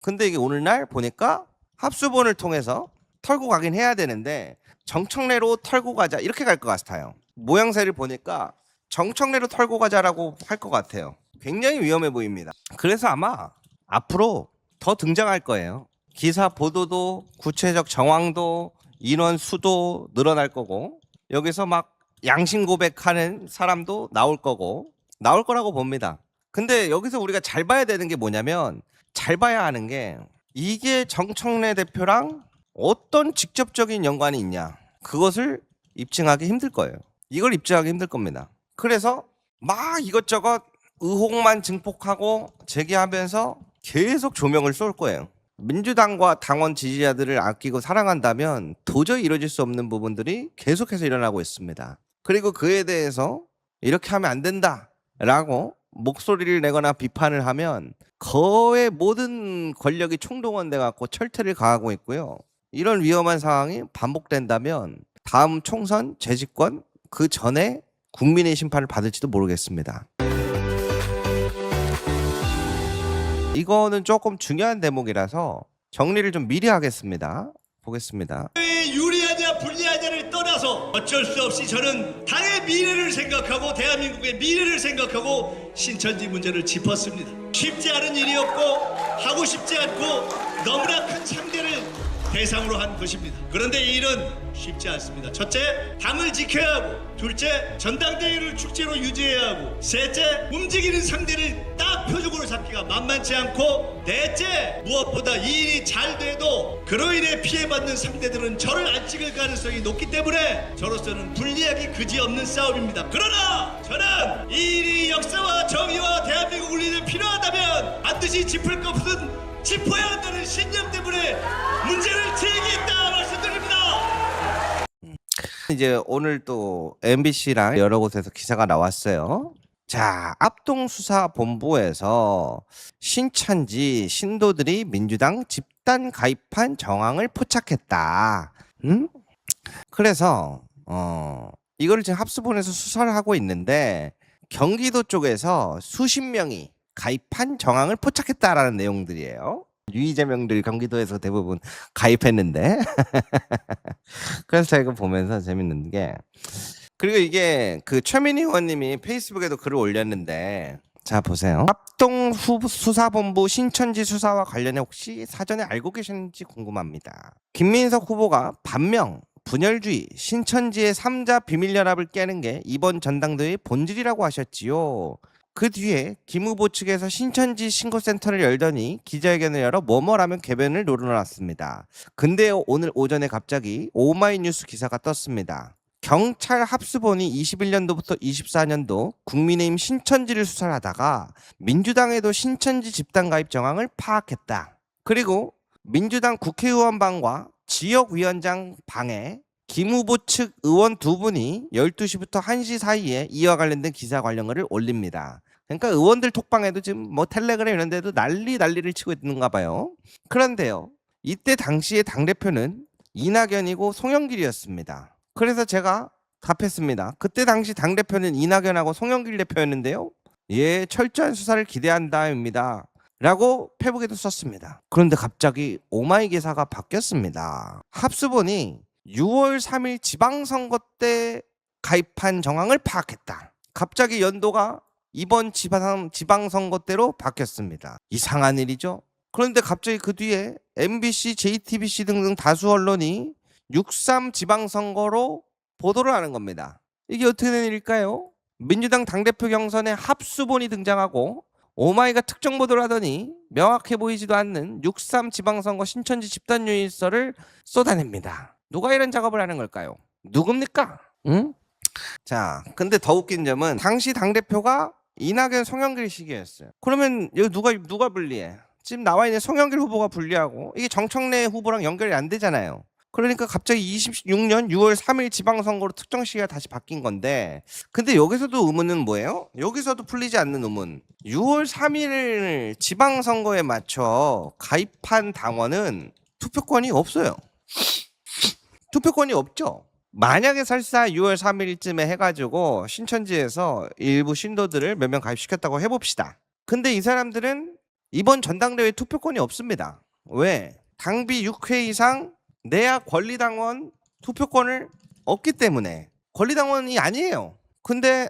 근데 이게 오늘날 보니까 합수본을 통해서 털고 가긴 해야 되는데 정청래로 털고 가자 이렇게 갈 것 같아요. 모양새를 보니까 정청래로 털고 가자라고 할 것 같아요. 굉장히 위험해 보입니다. 그래서 아마 앞으로 더 등장할 거예요. 기사 보도도 구체적 정황도 인원 수도 늘어날 거고 여기서 막 양심 고백하는 사람도 나올 거고 나올 거라고 봅니다. 근데 여기서 우리가 잘 봐야 되는 게 뭐냐면 잘 봐야 하는 게 이게 정청래 대표랑 어떤 직접적인 연관이 있냐 그것을 입증하기 힘들 거예요. 이걸 입증하기 힘들 겁니다. 그래서 막 이것저것 의혹만 증폭하고 제기하면서 계속 조명을 쏠 거예요. 민주당과 당원 지지자들을 아끼고 사랑한다면 도저히 이루어질 수 없는 부분들이 계속해서 일어나고 있습니다. 그리고 그에 대해서 이렇게 하면 안 된다라고 목소리를 내거나 비판을 하면 거의 모든 권력이 총동원돼 갖고 철퇴를 가하고 있고요. 이런 위험한 상황이 반복된다면 다음 총선 재집권 그 전에 국민의 심판을 받을지도 모르겠습니다. 이거는 조금 중요한 대목이라서 정리를 좀 미리 하겠습니다. 보겠습니다. 유리하냐 불리하냐를 떠나서 어쩔 수 없이 저는 당의 미래를 생각하고 대한민국의 미래를 생각하고 신천지 문제를 짚었습니다. 쉽지 않은 일이었고 하고 싶지 않고 너무나 큰 상대를 대상으로 한 것입니다. 그런데 이 일은 쉽지 않습니다. 첫째, 당을 지켜야 하고, 둘째, 전당대회를 축제로 유지해야 하고, 셋째, 움직이는 상대를 딱 표적으로 잡기가 만만치 않고, 넷째, 무엇보다 이 일이 잘 돼도 그로 인해 피해받는 상대들은 저를 안 찍을 가능성이 높기 때문에 저로서는 불리하기 그지없는 싸움입니다. 그러나 저는 이 일이 역사와 정의와 대한민국을 위해 필요하다면 반드시 짚을 것은 짚어야 한다는 신념 때문에 문제를 제기했다 말씀드립니다. 이제 오늘 또 MBC랑 여러 곳에서 기사가 나왔어요. 자, 합동수사본부에서 신천지 신도들이 민주당 집단 가입한 정황을 포착했다. 그래서 이걸 지금 합수본에서 수사를 하고 있는데 경기도 쪽에서 수십 명이 가입한 정황을 포착했다라는 내용들이에요. 유이재명들 경기도에서 대부분 가입했는데 그래서 제가 이거 보면서 재밌는 게 그리고 이게 그 최민희 의원님이 페이스북에도 글을 올렸는데 자 보세요. 합동수사본부 신천지 수사와 관련해 혹시 사전에 알고 계셨는지 궁금합니다. 김민석 후보가 반명 분열주의, 신천지의 3자 비밀연합을 깨는 게 이번 전당대회의 본질이라고 하셨지요. 그 뒤에 김 후보 측에서 신천지 신고센터를 열더니 기자회견을 열어 뭐뭐라면 개변을 노려놨습니다. 근데 오늘 오전에 갑자기 오마이뉴스 기사가 떴습니다. 경찰 합수본이 21년도부터 24년도 국민의힘 신천지를 수사를 하다가 민주당에도 신천지 집단 가입 정황을 파악했다. 그리고 민주당 국회의원방과 지역위원장 방에 김 후보 측 의원 두 분이 12시부터 1시 사이에 이와 관련된 기사 관련글을 올립니다. 그러니까 의원들 톡방에도 지금 뭐 텔레그램 이런 데도 난리를 치고 있는가 봐요. 그런데요. 이때 당시의 당대표는 이낙연이고 송영길이었습니다. 그래서 제가 답했습니다. 그때 당시 당대표는 이낙연하고 송영길 대표였는데요. 예, 철저한 수사를 기대한다입니다. 라고 페북에도 썼습니다. 그런데 갑자기 오마이 기사가 바뀌었습니다. 합수본이 6월 3일 지방선거 때 가입한 정황을 파악했다. 갑자기 연도가 이번 지방선거 때로 바뀌었습니다. 이상한 일이죠. 그런데 갑자기 그 뒤에 MBC, JTBC 등등 다수 언론이 6.3 지방선거로 보도를 하는 겁니다. 이게 어떻게 된 일일까요? 민주당 당대표 경선에 합수본이 등장하고 오마이가 특정 보도를 하더니 명확해 보이지도 않는 6.3 지방선거 신천지 집단 유인설을 쏟아냅니다. 누가 이런 작업을 하는 걸까요? 누굽니까? 응? 자, 근데 더 웃긴 점은 당시 당대표가 이낙연 송영길 시기였어요. 그러면 여기 누가 불리해? 지금 나와 있는 송영길 후보가 불리하고 이게 정청래 후보랑 연결이 안 되잖아요. 그러니까 갑자기 26년 6월 3일 지방선거로 특정 시기가 다시 바뀐 건데 근데 여기서도 의문은 뭐예요? 여기서도 풀리지 않는 의문. 6월 3일 지방선거에 맞춰 가입한 당원은 투표권이 없어요. 투표권이 없죠. 만약에 설사 6월 3일쯤에 해가지고 신천지에서 일부 신도들을 몇 명 가입시켰다고 해봅시다. 근데 이 사람들은 이번 전당대회 투표권이 없습니다. 왜? 당비 6회 이상 내야 권리당원 투표권을 얻기 때문에 권리당원이 아니에요. 근데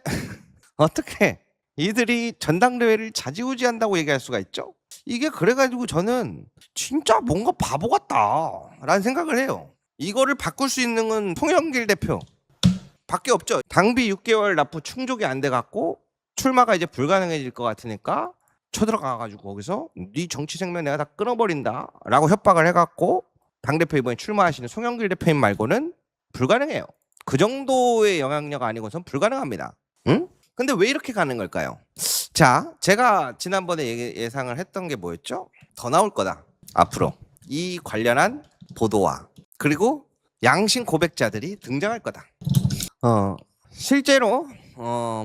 어떻게 이들이 전당대회를 좌지우지한다고 얘기할 수가 있죠? 이게 그래가지고 저는 진짜 뭔가 바보 같다라는 생각을 해요. 이거를 바꿀 수 있는 건 송영길 대표 밖에 없죠. 당비 6개월 납부 충족이 안 돼갖고 출마가 이제 불가능해질 것 같으니까 쳐들어가가지고 거기서 네 정치 생명 내가 다 끊어버린다라고 협박을 해갖고 당대표 이번에 출마하시는 송영길 대표님 말고는 불가능해요. 그 정도의 영향력 아니고선 불가능합니다. 응? 근데 왜 이렇게 가는 걸까요? 자, 제가 지난번에 예상을 했던 게 뭐였죠? 더 나올 거다. 앞으로 이 관련한 보도와 그리고 양심 고백자들이 등장할 거다. 실제로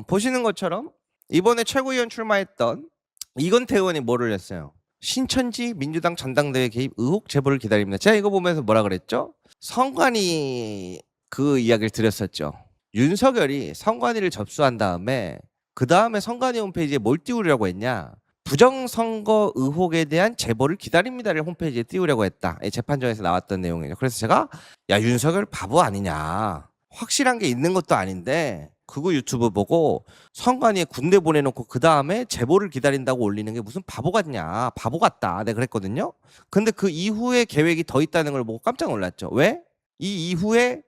보시는 것처럼 이번에 최고위원 출마했던 이건태 의원이 뭐를 했어요? 신천지 민주당 전당대회 개입 의혹 제보를 기다립니다. 제가 이거 보면서 뭐라 그랬죠? 선관위 그 이야기를 드렸었죠. 윤석열이 선관위를 접수한 다음에 그 다음에 선관위 홈페이지에 뭘 띄우려고 했냐? 부정선거 의혹에 대한 제보를 기다립니다를 홈페이지에 띄우려고 했다. 재판정에서 나왔던 내용이에요. 그래서 제가 야 윤석열 바보 아니냐? 확실한 게 있는 것도 아닌데 그거 유튜브 보고 선관위에 군대 보내놓고 그 다음에 제보를 기다린다고 올리는 게 무슨 바보 같냐? 바보 같다. 내가 그랬거든요. 근데 그 이후에 계획이 더 있다는 걸 보고 깜짝 놀랐죠. 왜? 이 이후에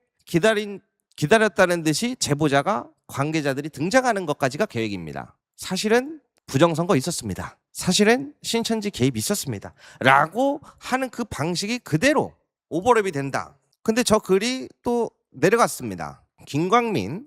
기다렸다는 듯이 제보자가 관계자들이 등장하는 것까지가 계획입니다. 사실은 부정선거 있었습니다. 사실은 신천지 개입 있었습니다. 라고 하는 그 방식이 그대로 오버랩이 된다. 근데 저 글이 또 내려갔습니다. 김광민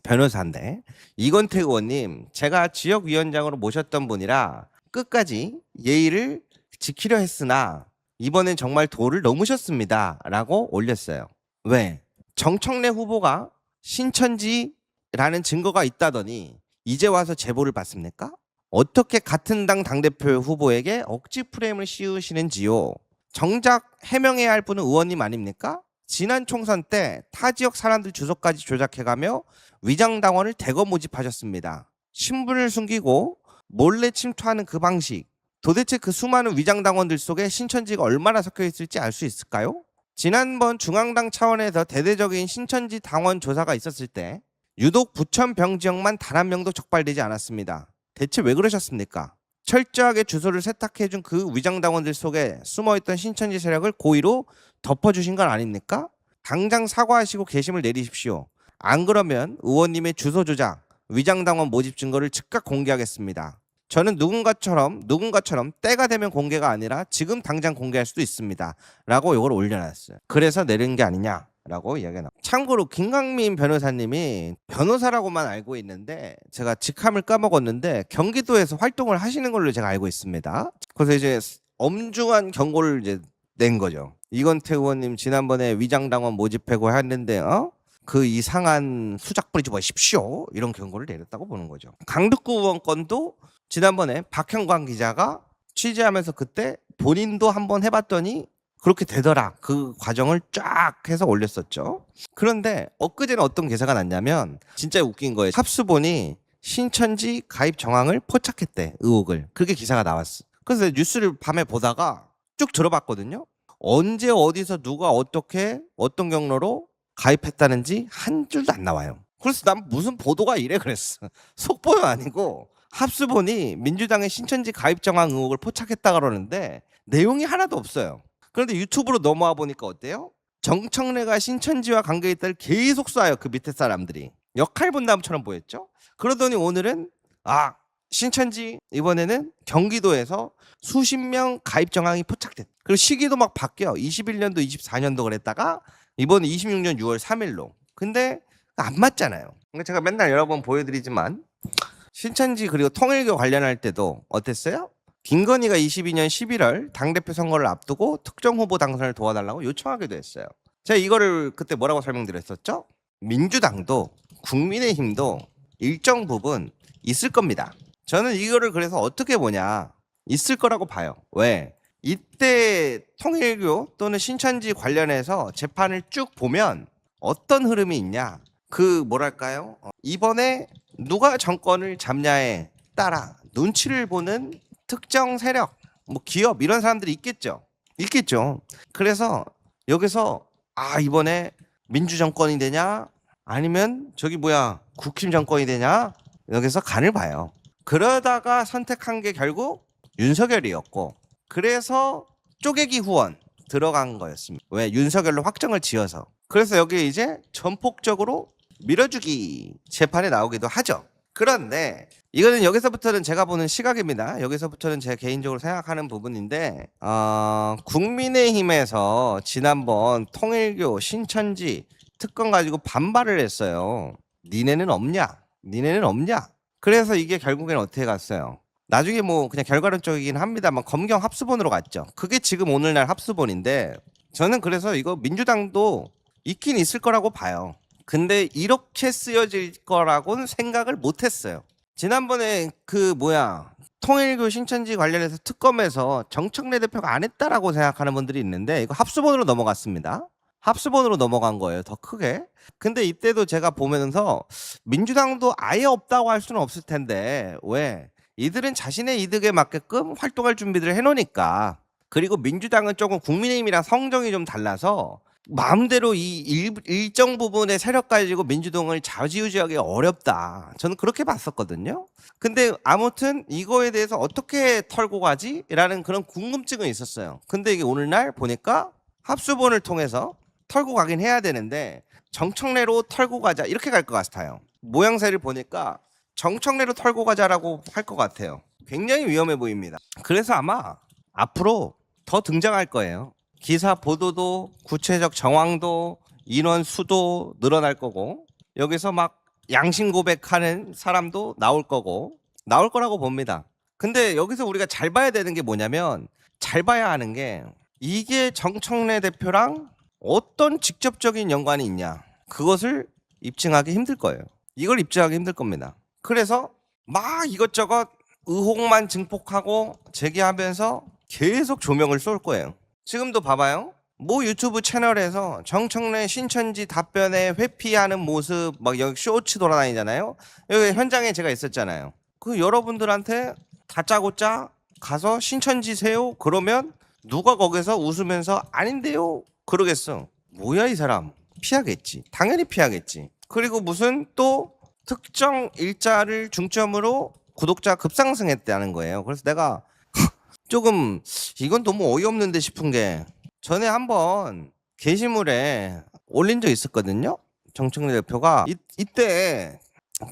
변호사인데 이건태 의원님 제가 지역위원장으로 모셨던 분이라 끝까지 예의를 지키려 했으나 이번엔 정말 도를 넘으셨습니다. 라고 올렸어요. 왜? 정청래 후보가 신천지라는 증거가 있다더니 이제 와서 제보를 받습니까? 어떻게 같은 당 당대표 후보에게 억지 프레임을 씌우시는지요? 정작 해명해야 할 분은 의원님 아닙니까? 지난 총선 때 타 지역 사람들 주소까지 조작해가며 위장당원을 대거 모집하셨습니다. 신분을 숨기고 몰래 침투하는 그 방식, 도대체 그 수많은 위장당원들 속에 신천지가 얼마나 섞여 있을지 알 수 있을까요? 지난번 중앙당 차원에서 대대적인 신천지 당원 조사가 있었을 때 유독 부천 병 지역만 단 한 명도 적발되지 않았습니다. 대체 왜 그러셨습니까? 철저하게 주소를 세탁해준 그 위장당원들 속에 숨어있던 신천지 세력을 고의로 덮어주신 건 아닙니까? 당장 사과하시고 개심을 내리십시오. 안 그러면 의원님의 주소 조작, 위장당원 모집 증거를 즉각 공개하겠습니다. 저는 누군가처럼 때가 되면 공개가 아니라 지금 당장 공개할 수도 있습니다. 라고 이걸 올려놨어요. 그래서 내린 게 아니냐라고 이야기가 나와요. 참고로 김광민 변호사님이 변호사라고만 알고 있는데 제가 직함을 까먹었는데 경기도에서 활동을 하시는 걸로 제가 알고 있습니다. 그래서 이제 엄중한 경고를 이제 낸 거죠. 이건태 의원님 지난번에 위장당원 모집하고 했는데 그 이상한 수작 부리지 마십시오. 이런 경고를 내렸다고 보는 거죠. 강북구 의원 건도 지난번에 박형광 기자가 취재하면서 그때 본인도 한번 해봤더니 그렇게 되더라. 그 과정을 쫙 해서 올렸었죠. 그런데 엊그제는 어떤 기사가 났냐면 진짜 웃긴 거예요. 합수본이 신천지 가입 정황을 포착했대. 의혹을. 그렇게 기사가 나왔어. 그래서 뉴스를 밤에 보다가 쭉 들어봤거든요. 언제 어디서 누가 어떻게 어떤 경로로 가입했다는지 한 줄도 안 나와요. 그래서 난 무슨 보도가 이래 그랬어. 속보는 아니고 합수본이 민주당의 신천지 가입 정황 의혹을 포착했다 그러는데 내용이 하나도 없어요. 그런데 유튜브로 넘어와 보니까 어때요? 정청래가 신천지와 관계있다를 계속 쏴요. 그 밑에 사람들이. 역할 분담처럼 보였죠. 그러더니 오늘은 신천지 이번에는 경기도에서 수십 명 가입 정황이 포착됐다. 그리고 시기도 막 바뀌어. 21년도 24년도 그랬다가 이번에 26년 6월 3일로. 근데 안 맞잖아요. 제가 맨날 여러 번 보여드리지만 신천지 그리고 통일교 관련할 때도 어땠어요? 김건희가 22년 11월 당대표 선거를 앞두고 특정 후보 당선을 도와달라고 요청하기도 했어요. 제가 이거를 그때 뭐라고 설명드렸었죠? 민주당도 국민의힘도 일정 부분 있을 겁니다. 저는 이거를 그래서 어떻게 보냐, 있을 거라고 봐요. 왜? 이때 통일교 또는 신천지 관련해서 재판을 쭉 보면 어떤 흐름이 있냐, 그 뭐랄까요, 이번에 누가 정권을 잡냐에 따라 눈치를 보는 특정 세력, 뭐 기업 이런 사람들이 있겠죠. 그래서 여기서 이번에 민주 정권이 되냐 아니면 저기 국힘 정권이 되냐 여기서 간을 봐요. 그러다가 선택한 게 결국 윤석열이었고 그래서 쪼개기 후원 들어간 거였습니다. 왜? 윤석열로 확정을 지어서. 그래서 여기 이제 전폭적으로 밀어주기 재판에 나오기도 하죠. 그런데 이거는 여기서부터는 제가 보는 시각입니다. 여기서부터는 제 개인적으로 생각하는 부분인데 국민의힘에서 지난번 통일교 신천지 특검 가지고 반발을 했어요. 니네는 없냐? 그래서 이게 결국엔 어떻게 갔어요? 나중에 뭐 그냥 결과론적이긴 합니다만 검경 합수본으로 갔죠. 그게 지금 오늘날 합수본인데 저는 그래서 이거 민주당도 있긴 있을 거라고 봐요. 근데 이렇게 쓰여질 거라고는 생각을 못했어요. 지난번에 통일교 신천지 관련해서 특검에서 정청래 대표가 안 했다라고 생각하는 분들이 있는데 이거 합수본으로 넘어갔습니다. 합수본으로 넘어간 거예요. 더 크게. 근데 이때도 제가 보면서 민주당도 아예 없다고 할 수는 없을 텐데 왜? 이들은 자신의 이득에 맞게끔 활동할 준비들을 해놓으니까. 그리고 민주당은 조금 국민의힘이랑 성정이 좀 달라서 마음대로 이 일정 부분의 세력 가지고 민주당을 좌지우지하기 어렵다. 저는 그렇게 봤었거든요. 근데 아무튼 이거에 대해서 어떻게 털고 가지? 라는 그런 궁금증은 있었어요. 근데 이게 오늘날 보니까 합수본을 통해서 털고 가긴 해야 되는데 정청래로 털고 가자 이렇게 갈 것 같아요. 모양새를 보니까 정청래로 털고 가자라고 할 것 같아요. 굉장히 위험해 보입니다. 그래서 아마 앞으로 더 등장할 거예요. 기사 보도도 구체적 정황도 인원 수도 늘어날 거고 여기서 막 양심 고백하는 사람도 나올 거라고 봅니다. 근데 여기서 우리가 잘 봐야 되는 게 뭐냐면 잘 봐야 하는 게 이게 정청래 대표랑 어떤 직접적인 연관이 있냐 그것을 입증하기 힘들 거예요. 이걸 입증하기 힘들 겁니다. 그래서 막 이것저것 의혹만 증폭하고 제기하면서 계속 조명을 쏠 거예요. 지금도 봐봐요. 모 유튜브 채널에서 정청래 신천지 답변에 회피하는 모습 막 여기 쇼츠 돌아다니잖아요. 여기 현장에 제가 있었잖아요. 그 여러분들한테 다짜고짜 가서 신천지세요? 그러면 누가 거기서 웃으면서 아닌데요? 그러겠어. 뭐야 이 사람. 피하겠지. 당연히 피하겠지. 그리고 무슨 또 특정 일자를 중점으로 구독자 급상승했다는 거예요. 그래서 내가 조금 이건 너무 어이없는데 싶은 게 전에 한번 게시물에 올린 적 있었거든요. 정청래 대표가 이때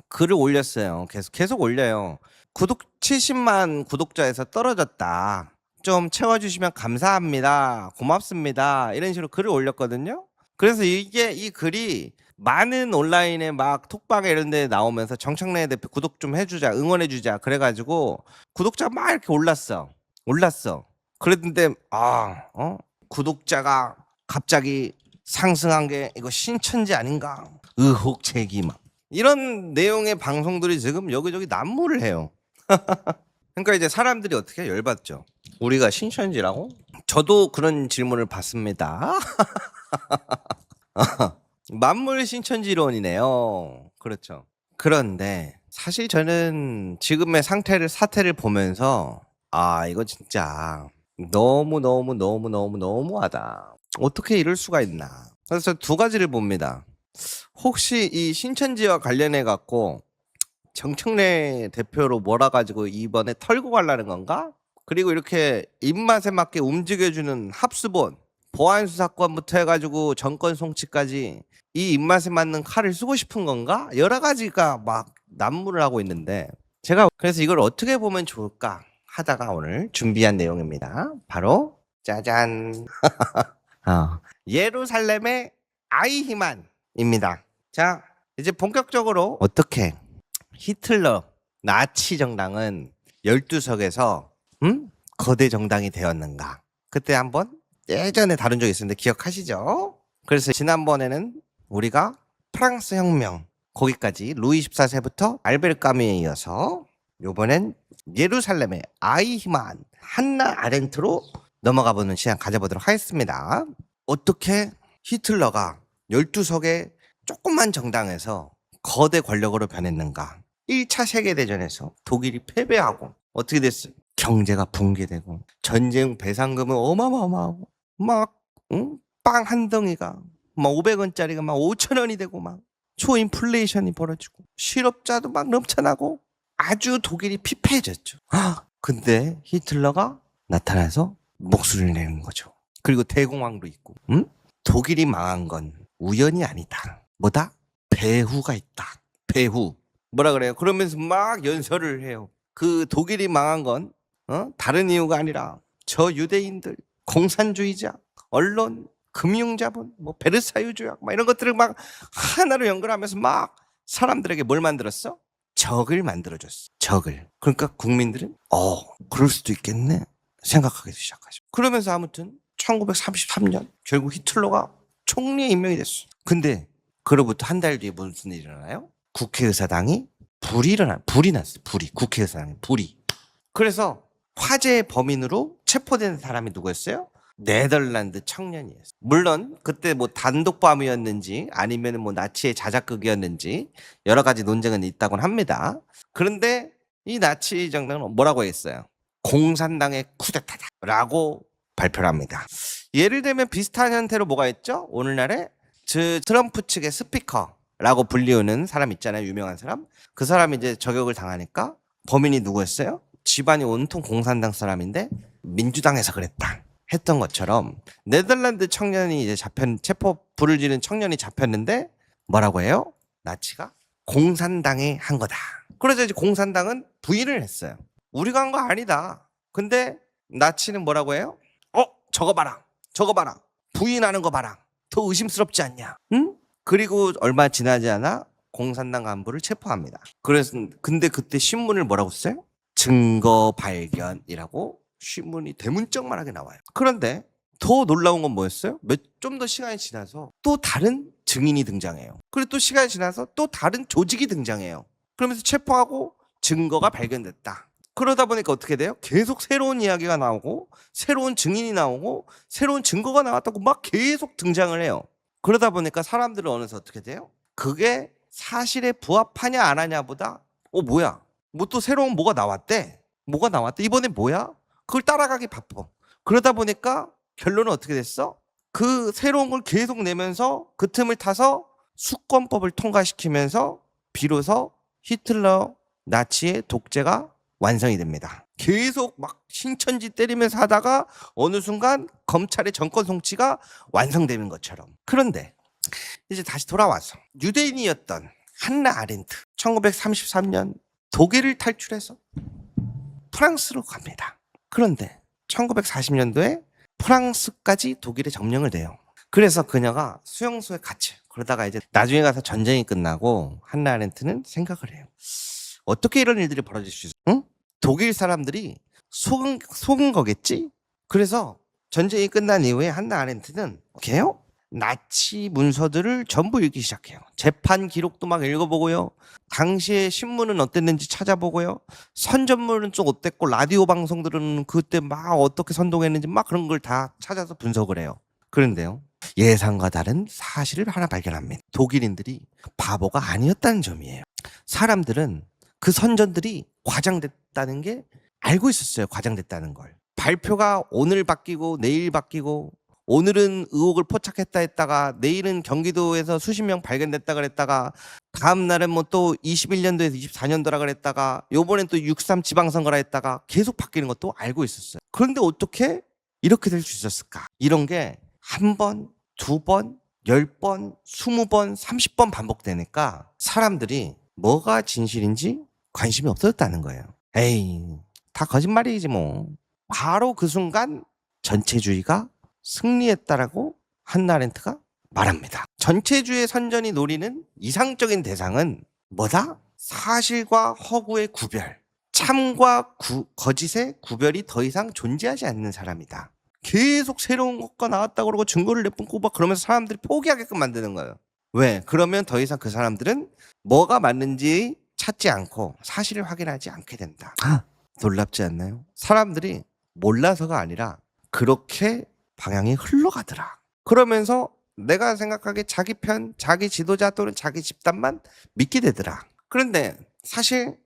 글을 올렸어요. 계속 올려요. 70만 구독자에서 떨어졌다. 좀 채워주시면 감사합니다. 고맙습니다. 이런 식으로 글을 올렸거든요. 그래서 이 글이 많은 온라인에 막 톡방에 이런 데 나오면서 정청래 대표 구독 좀 해주자, 응원해주자. 그래가지고 구독자가 막 이렇게 올랐어. 그랬는데 구독자가 갑자기 상승한 게 이거 신천지 아닌가? 의혹 제기 막 이런 내용의 방송들이 지금 여기저기 난무를 해요. 그러니까 이제 사람들이 어떻게 열받죠. 우리가 신천지라고? 저도 그런 질문을 받습니다. 만물 신천지론이네요. 그렇죠. 그런데 사실 저는 지금의 사태를 보면서 이거 진짜 너무하다. 어떻게 이럴 수가 있나. 그래서 두 가지를 봅니다. 혹시 이 신천지와 관련해 갖고 정청래 대표로 몰아가지고 이번에 털고 가려는 건가? 그리고 이렇게 입맛에 맞게 움직여주는 합수본, 보안수사권부터 해가지고 정권 송치까지 이 입맛에 맞는 칼을 쓰고 싶은 건가? 여러 가지가 막 난무를 하고 있는데 제가 그래서 이걸 어떻게 보면 좋을까 하다가 오늘 준비한 내용입니다. 바로 짜잔. 예루살렘의 아이히만입니다. 자, 이제 본격적으로 어떻게 히틀러 나치 정당은 12석에서 거대 정당이 되었는가. 그때 한번 예전에 다룬 적이 있었는데 기억하시죠? 그래서 지난번에는 우리가 프랑스 혁명 거기까지 루이 14세부터 알베르 까뮈에 이어서 요번엔 예루살렘의 아이히만 한나 아렌트로 넘어가 보는 시간 가져보도록 하겠습니다. 어떻게 히틀러가 12석의 조그만 정당에서 거대 권력으로 변했는가. 1차 세계대전에서 독일이 패배하고 어떻게 됐어요? 경제가 붕괴되고 전쟁 배상금은 어마어마하고 막 빵 한 덩이가 막 500원짜리가 막 5,000원이 되고 막 초인플레이션이 벌어지고 실업자도 막 넘쳐나고 아주 독일이 피폐해졌죠. 근데 히틀러가 나타나서 목소리를 내는 거죠. 그리고 대공황도 있고. 독일이 망한 건 우연이 아니다. 뭐다? 배후가 있다. 배후. 뭐라 그래요? 그러면서 막 연설을 해요. 그 독일이 망한 건 다른 이유가 아니라 저 유대인들, 공산주의자, 언론, 금융자본, 뭐 베르사유 조약 막 이런 것들을 막 하나로 연결하면서 막 사람들에게 뭘 만들었어? 적을 만들어줬어. 적을. 그러니까 국민들은 그럴 수도 있겠네 생각하기 시작하죠. 그러면서 아무튼 1933년 결국 히틀러가 총리에 임명이 됐어. 근데 그로부터 한 달 뒤에 무슨 일이 일어나요? 국회의사당이 불이 났어요. 국회의사당이 불이. 그래서 화재의 범인으로 체포된 사람이 누구였어요? 네덜란드 청년이었어요. 물론 그때 뭐 단독범이었는지 아니면 뭐 나치의 자작극이었는지 여러 가지 논쟁은 있다곤 합니다. 그런데 이 나치 정당은 뭐라고 했어요? 공산당의 쿠데타다라고 발표를 합니다. 예를 들면 비슷한 형태로 뭐가 있죠? 오늘날에 트럼프 측의 스피커라고 불리우는 사람 있잖아요. 유명한 사람. 그 사람이 이제 저격을 당하니까 범인이 누구였어요? 집안이 온통 공산당 사람인데 민주당에서 그랬다 했던 것처럼 네덜란드 청년이 이제 체포 불을 지른 청년이 잡혔는데 뭐라고 해요? 나치가 공산당이 한 거다. 그래서 이제 공산당은 부인을 했어요. 우리가 한 거 아니다. 근데 나치는 뭐라고 해요? 저거 봐라. 부인하는 거 봐라. 더 의심스럽지 않냐? 응? 그리고 얼마 지나지 않아 공산당 간부를 체포합니다. 근데 그때 신문을 뭐라고 써요? 증거 발견이라고 신문이 대문짝만하게 나와요. 그런데 더 놀라운 건 뭐였어요? 좀 더 시간이 지나서 또 다른 증인이 등장해요. 그리고 또 시간이 지나서 또 다른 조직이 등장해요. 그러면서 체포하고 증거가 발견됐다. 그러다 보니까 어떻게 돼요? 계속 새로운 이야기가 나오고 새로운 증인이 나오고 새로운 증거가 나왔다고 막 계속 등장을 해요. 그러다 보니까 사람들은 어느새 어떻게 돼요? 그게 사실에 부합하냐 안 하냐보다 뭐야? 뭐 또 새로운 뭐가 나왔대? 이번에 뭐야? 그걸 따라가기 바빠. 그러다 보니까 결론은 어떻게 됐어? 그 새로운 걸 계속 내면서 그 틈을 타서 수권법을 통과시키면서 비로소 히틀러 나치의 독재가 완성이 됩니다. 계속 막 신천지 때리면서 하다가 어느 순간 검찰의 정권 송치가 완성되는 것처럼. 그런데 이제 다시 돌아와서 유대인이었던 한나 아렌트 1933년 독일을 탈출해서 프랑스로 갑니다. 그런데 1940년도에 프랑스까지 독일에 점령을 돼요. 그래서 그녀가 수용소에 갇혀요. 그러다가 이제 나중에 가서 전쟁이 끝나고 한나 아렌트는 생각을 해요. 어떻게 이런 일들이 벌어질 수 있어? 응? 독일 사람들이 속은 거겠지? 그래서 전쟁이 끝난 이후에 한나 아렌트는 어떻게요? 나치 문서들을 전부 읽기 시작해요. 재판 기록도 막 읽어보고요. 당시에 신문은 어땠는지 찾아보고요. 선전물은 좀 어땠고 라디오 방송들은 그때 막 어떻게 선동했는지 막 그런 걸 다 찾아서 분석을 해요. 그런데요. 예상과 다른 사실을 하나 발견합니다. 독일인들이 바보가 아니었다는 점이에요. 사람들은 그 선전들이 과장됐다는 게 알고 있었어요. 과장됐다는 걸. 발표가 오늘 바뀌고 내일 바뀌고 오늘은 의혹을 포착했다 했다가 내일은 경기도에서 수십 명 발견됐다 그랬다가 다음 날은 뭐 또 21년도에서 24년도라 그랬다가 요번엔 또 6.3 지방선거라 했다가 계속 바뀌는 것도 알고 있었어요. 그런데 어떻게 이렇게 될 수 있었을까? 이런 게 한 번, 두 번, 10번, 20번, 30번 반복되니까 사람들이 뭐가 진실인지 관심이 없어졌다는 거예요. 에이, 다 거짓말이지 뭐. 바로 그 순간 전체주의가 승리했다라고 한나 아렌트가 말합니다. 전체주의 선전이 노리는 이상적인 대상은 뭐다? 사실과 허구의 구별, 참과 거짓의 구별이 더 이상 존재하지 않는 사람이다. 계속 새로운 것과 나왔다고 그러고 증거를 내뿜고 막 그러면서 사람들이 포기하게끔 만드는 거예요. 왜? 그러면 더 이상 그 사람들은 뭐가 맞는지 찾지 않고 사실을 확인하지 않게 된다. 놀랍지 않나요? 사람들이 몰라서가 아니라 그렇게 방향이 흘러가더라. 그러면서 내가 생각하기에 자기 편, 자기 지도자 또는 자기 집단만 믿게 되더라. 그런데 사실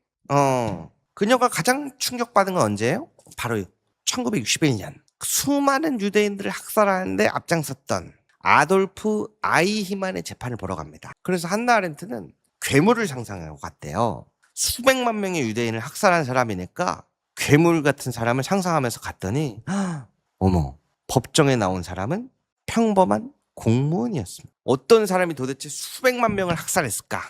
그녀가 가장 충격받은 건 언제예요? 바로 1961년 수많은 유대인들을 학살하는데 앞장섰던 아돌프 아이히만의 재판을 보러 갑니다. 그래서 한나 아렌트는 괴물을 상상하고 갔대요. 수백만 명의 유대인을 학살한 사람이니까 괴물 같은 사람을 상상하면서 갔더니 어머, 법정에 나온 사람은 평범한 공무원이었습니다. 어떤 사람이 도대체 수백만 명을 학살했을까?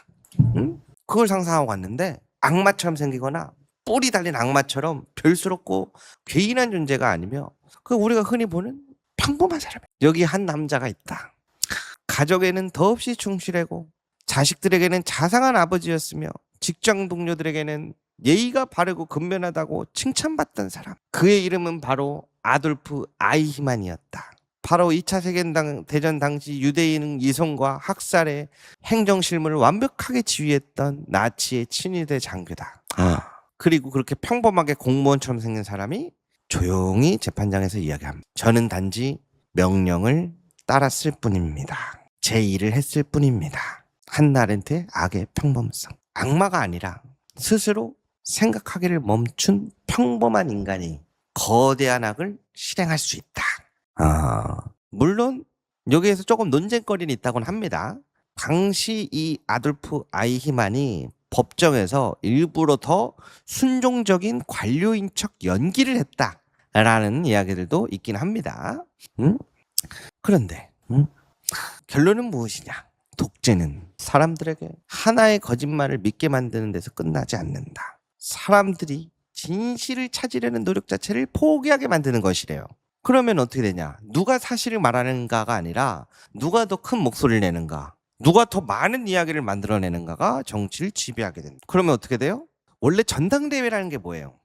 응? 그걸 상상하고 갔는데 악마처럼 생기거나 뿔이 달린 악마처럼 별스럽고 괴인한 존재가 아니며 그 우리가 흔히 보는 평범한 사람이에요. 여기 한 남자가 있다. 가족에는 더없이 충실하고 자식들에게는 자상한 아버지였으며 직장 동료들에게는 예의가 바르고 근면하다고 칭찬받던 사람. 그의 이름은 바로 아돌프 아이히만이었다. 바로 2차 세계대전 당시 유대인 이송과 학살의 행정실무를 완벽하게 지휘했던 나치의 친위대 장교다. 그리고 그렇게 평범하게 공무원처럼 생긴 사람이 조용히 재판장에서 이야기합니다. 저는 단지 명령을 따랐을 뿐입니다. 제 일을 했을 뿐입니다. 한나 아렌트의 악의 평범성. 악마가 아니라 스스로 생각하기를 멈춘 평범한 인간이 거대한 악을 실행할 수 있다. 물론 여기에서 조금 논쟁거리는 있다고는 합니다. 당시 이 아돌프 아이히만이 법정에서 일부러 더 순종적인 관료인 척 연기를 했다라는 이야기들도 있긴 합니다. 그런데 결론은 무엇이냐? 독재는 사람들에게 하나의 거짓말을 믿게 만드는 데서 끝나지 않는다. 사람들이 진실을 찾으려는 노력 자체를 포기하게 만드는 것이래요. 그러면 어떻게 되냐? 누가 사실을 말하는가가 아니라 누가 더 큰 목소리를 내는가, 누가 더 많은 이야기를 만들어내는가가 정치를 지배하게 된다. 그러면 어떻게 돼요? 원래 전당대회라는 게 뭐예요?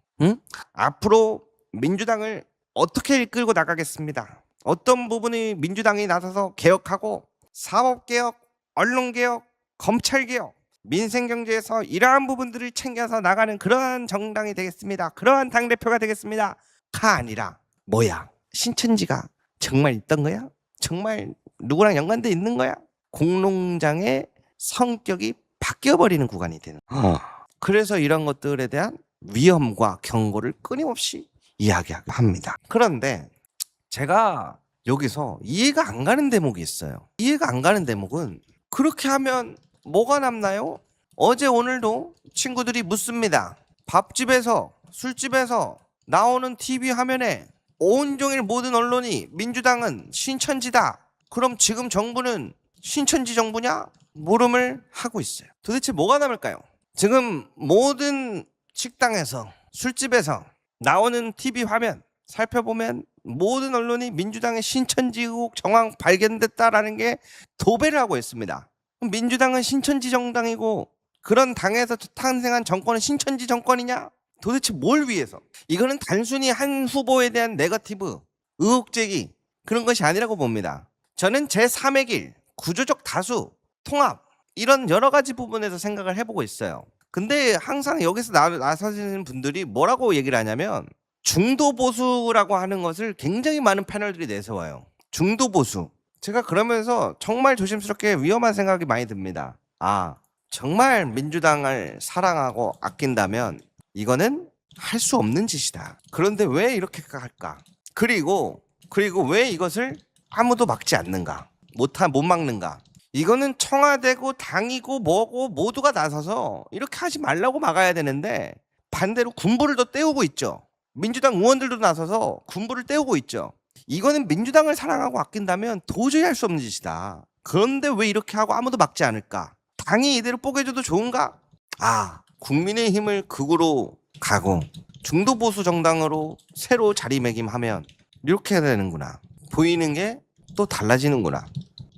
앞으로 민주당을 어떻게 이끌고 나가겠습니다. 어떤 부분이 민주당이 나서서 개혁하고 사법개혁, 언론개혁, 검찰개혁, 민생경제에서 이러한 부분들을 챙겨서 나가는 그러한 정당이 되겠습니다. 그러한 당대표가 되겠습니다. 가 아니라 뭐야? 신천지가 정말 있던 거야? 정말 누구랑 연관돼 있는 거야? 공농장의 성격이 바뀌어버리는 구간이 되는 거야. 그래서 이런 것들에 대한 위험과 경고를 끊임없이 이야기합니다. 그런데 제가 여기서 이해가 안 가는 대목이 있어요. 이해가 안 가는 대목은 그렇게 하면 뭐가 남나요? 어제 오늘도 친구들이 묻습니다. 밥집에서 술집에서 나오는 TV 화면에 온종일 모든 언론이 민주당은 신천지다. 그럼 지금 정부는 신천지 정부냐? 물음을 하고 있어요. 도대체 뭐가 남을까요? 지금 모든 식당에서 술집에서 나오는 TV 화면 살펴보면 모든 언론이 민주당의 신천지 의혹 정황 발견됐다라는 게 도배를 하고 있습니다. 민주당은 신천지 정당이고 그런 당에서 탄생한 정권은 신천지 정권이냐? 도대체 뭘 위해서? 이거는 단순히 한 후보에 대한 네거티브, 의혹 제기 그런 것이 아니라고 봅니다. 저는 제3의 길, 구조적 다수, 통합 이런 여러 가지 부분에서 생각을 해보고 있어요. 근데 항상 여기서 나서시는 분들이 뭐라고 얘기를 하냐면 중도 보수라고 하는 것을 굉장히 많은 패널들이 내세워요. 중도 보수. 제가 그러면서 정말 조심스럽게 위험한 생각이 많이 듭니다. 정말 민주당을 사랑하고 아낀다면 이거는 할 수 없는 짓이다. 그런데 왜 이렇게 할까? 그리고 왜 이것을 아무도 막지 않는가? 못 막는가? 이거는 청와대고 당이고 뭐고 모두가 나서서 이렇게 하지 말라고 막아야 되는데 반대로 군부를 더 떼우고 있죠. 민주당 의원들도 나서서 군부를 떼우고 있죠. 이거는 민주당을 사랑하고 아낀다면 도저히 할 수 없는 짓이다. 그런데 왜 이렇게 하고 아무도 막지 않을까? 당이 이대로 뽀개줘도 좋은가? 국민의힘을 극으로 가고 중도 보수 정당으로 새로 자리매김하면 이렇게 해야 되는구나. 보이는 게 또 달라지는구나.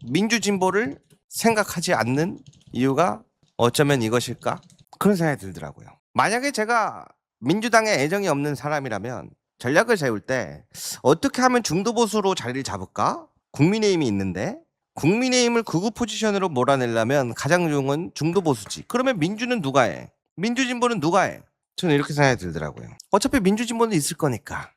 민주진보를 생각하지 않는 이유가 어쩌면 이것일까? 그런 생각이 들더라고요. 만약에 제가 민주당에 애정이 없는 사람이라면 전략을 세울 때 어떻게 하면 중도 보수로 자리를 잡을까? 국민의힘이 있는데 국민의힘을 극우 포지션으로 몰아내려면 가장 좋은 건 중도 보수지. 그러면 민주는 누가 해? 민주진보는 누가 해? 저는 이렇게 생각이 들더라고요. 어차피 민주진보는 있을 거니까.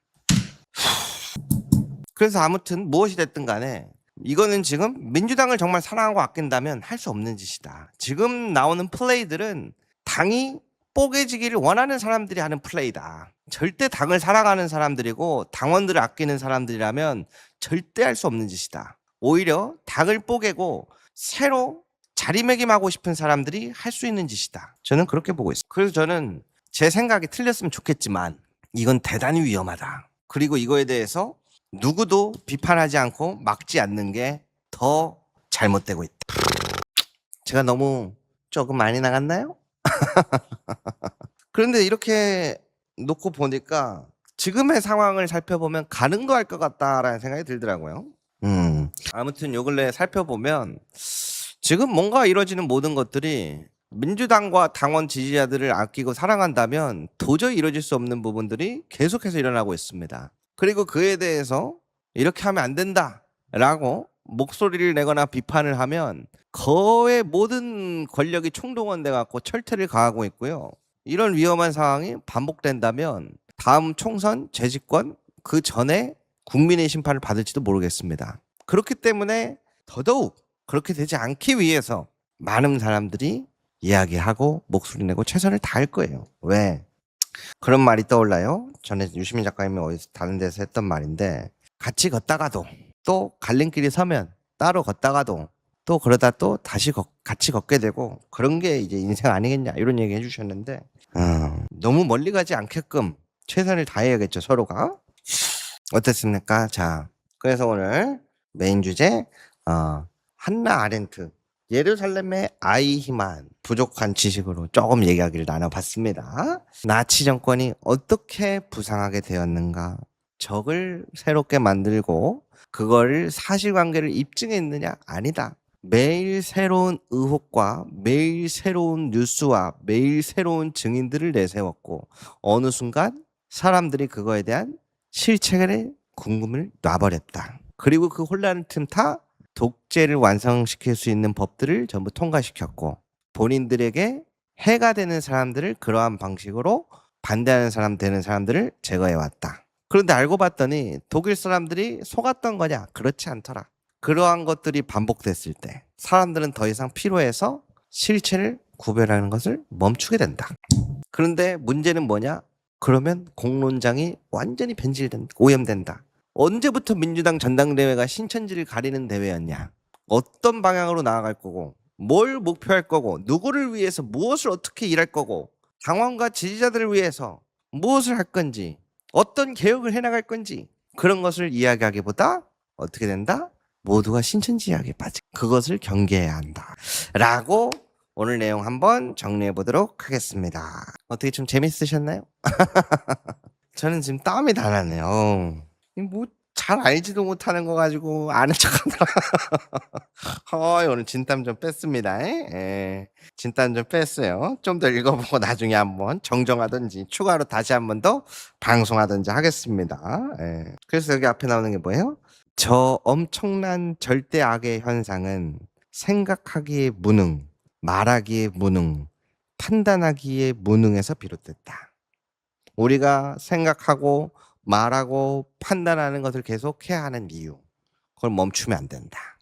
그래서 아무튼 무엇이 됐든 간에 이거는 지금 민주당을 정말 사랑하고 아낀다면 할 수 없는 짓이다. 지금 나오는 플레이들은 당이 뽀개지기를 원하는 사람들이 하는 플레이다. 절대 당을 사랑하는 사람들이고 당원들을 아끼는 사람들이라면 절대 할 수 없는 짓이다. 오히려 당을 뽀개고 새로 자리매김하고 싶은 사람들이 할 수 있는 짓이다. 저는 그렇게 보고 있어요. 그래서 저는 제 생각이 틀렸으면 좋겠지만 이건 대단히 위험하다. 그리고 이거에 대해서 누구도 비판하지 않고 막지 않는 게 더 잘못되고 있다. 제가 너무 조금 많이 나갔나요? 그런데 이렇게 놓고 보니까 지금의 상황을 살펴보면 가능도 할 것 같다라는 생각이 들더라고요. 아무튼 요 근래 살펴보면 지금 뭔가 이루어지는 모든 것들이 민주당과 당원 지지자들을 아끼고 사랑한다면 도저히 이루어질 수 없는 부분들이 계속해서 일어나고 있습니다. 그리고 그에 대해서 이렇게 하면 안 된다라고 목소리를 내거나 비판을 하면 거의 모든 권력이 총동원돼 갖고 철퇴를 가하고 있고요. 이런 위험한 상황이 반복된다면 다음 총선 재집권 그 전에 국민의 심판을 받을지도 모르겠습니다. 그렇기 때문에 더더욱 그렇게 되지 않기 위해서 많은 사람들이 이야기하고 목소리 내고 최선을 다할 거예요. 왜? 그런 말이 떠올라요. 전에 유시민 작가님이 어디서 다른 데서 했던 말인데 같이 걷다가도 또 갈림길이 서면 따로 걷다가도 또 그러다 또 다시 같이 걷게 되고 그런 게 이제 인생 아니겠냐 이런 얘기 해주셨는데 너무 멀리 가지 않게끔 최선을 다해야겠죠 서로가. 어땠습니까? 자, 그래서 오늘 메인 주제 한나 아렌트 예루살렘의 아이히만 부족한 지식으로 조금 이야기를 나눠봤습니다. 나치 정권이 어떻게 부상하게 되었는가, 적을 새롭게 만들고 그거를 사실관계를 입증했느냐? 아니다. 매일 새로운 의혹과 매일 새로운 뉴스와 매일 새로운 증인들을 내세웠고 어느 순간 사람들이 그거에 대한 실체의 궁금을 놔버렸다. 그리고 그 혼란을 틈타 독재를 완성시킬 수 있는 법들을 전부 통과시켰고 본인들에게 해가 되는 사람들을 그러한 방식으로 반대하는 되는 사람들을 제거해왔다. 그런데 알고 봤더니 독일 사람들이 속았던 거냐? 그렇지 않더라. 그러한 것들이 반복됐을 때 사람들은 더 이상 피로해서 실체를 구별하는 것을 멈추게 된다. 그런데 문제는 뭐냐? 그러면 공론장이 완전히 변질된다. 오염된다. 언제부터 민주당 전당대회가 신천지를 가리는 대회였냐? 어떤 방향으로 나아갈 거고 뭘 목표할 거고 누구를 위해서 무엇을 어떻게 일할 거고 당원과 지지자들을 위해서 무엇을 할 건지 어떤 개혁을 해나갈 건지 그런 것을 이야기하기보다 어떻게 된다? 모두가 신천지 이야기에 빠져 그것을 경계해야 한다 라고 오늘 내용 한번 정리해 보도록 하겠습니다. 어떻게 좀 재밌으셨나요? 저는 지금 땀이 다 나네요. 뭐 잘 알지도 못하는 거 가지고 아는 척하더라. 오늘 진땀 좀 뺐습니다. 예. 진땀 좀 뺐어요. 좀 더 읽어보고 나중에 한번 정정하든지 추가로 다시 한번 더 방송하든지 하겠습니다. 예. 그래서 여기 앞에 나오는 게 뭐예요? 저 엄청난 절대 악의 현상은 생각하기에 무능, 말하기에 무능, 판단하기에 무능에서 비롯됐다. 우리가 생각하고 말하고 판단하는 것을 계속해야 하는 이유, 그걸 멈추면 안 된다.